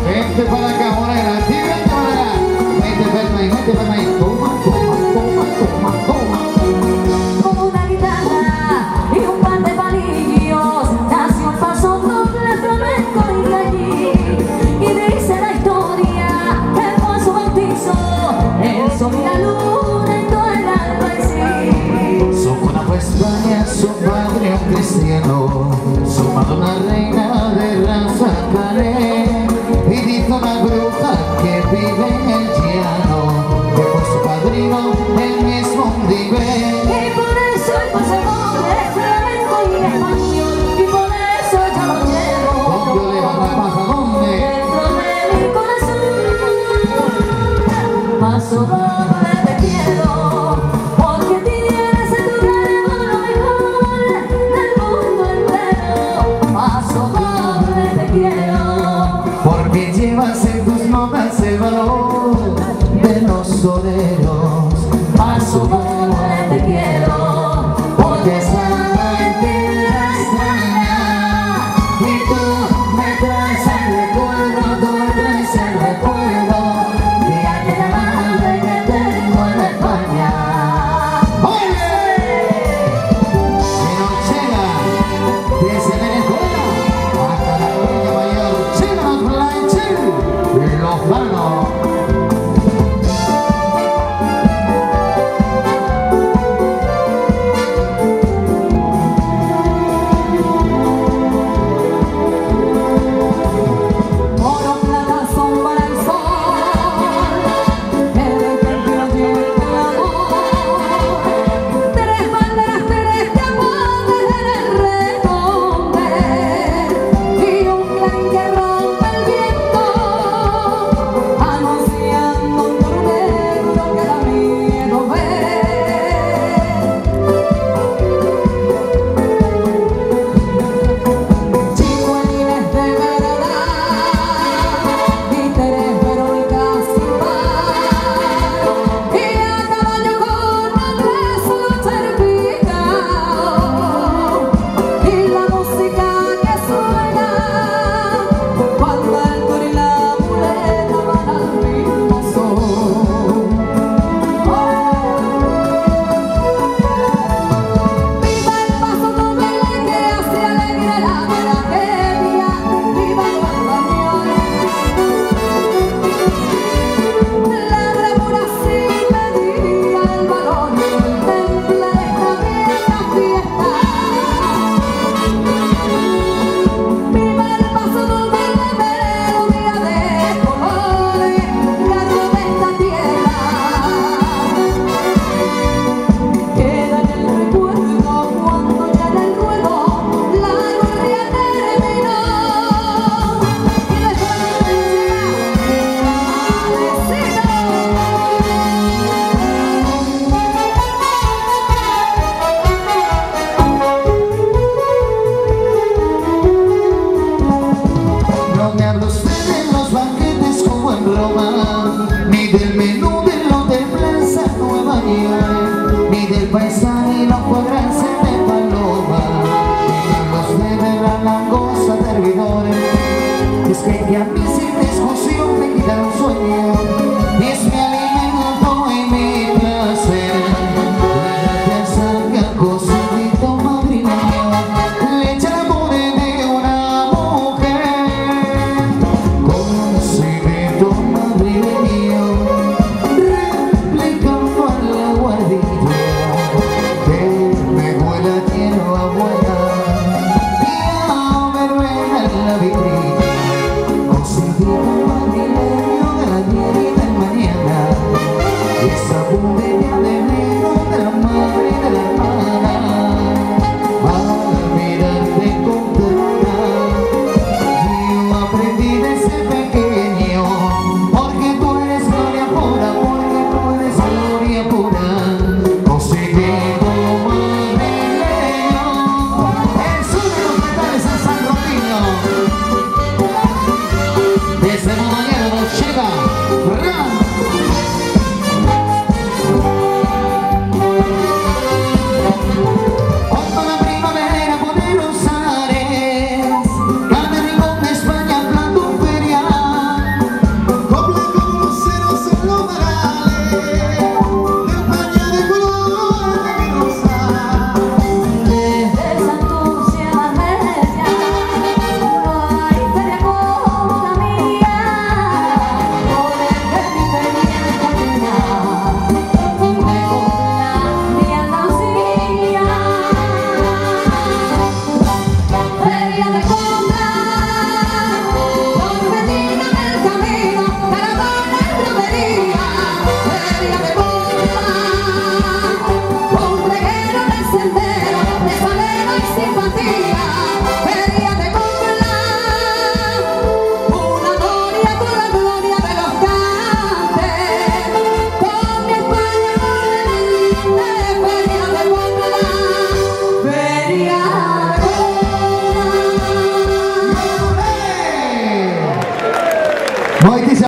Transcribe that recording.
Vente para acá, morena, sí, vente para acá. Vente para ahí, toma, toma, toma, toma, toma. Con una guitarra y un par de palillos nació un paso doble flamenco y allí. Y dice la historia que fue su bautizo, el sol y la luna y todo el alba en sí. Su cuna fue España, su padre un cristiano, su madre una reina de raza calé. Y dice una bruja que vive en el llano, que fue su padrino el mismo nivel. Y por eso el paso doble es flamenco y español, y por eso yo lo llevo ¿Dónde le va la paz? ¿A dónde? dentro de mi corazón. Paso doble te quiero, porque tienes en tu remo lo mejor del mundo entero. Paso doble te quiero, Porque llevas en tus notas el valor de los toreros. paso doble te quiero, porque estaba en tierra extraña. Y tú me traes el recuerdo, tú me traes el recuerdo de aquella madre que tengo en España. ¡Oye! Pinochera, desde Venezuela hasta la Orilla Mayor, Chino Blanchir, Lozano. Moitísimas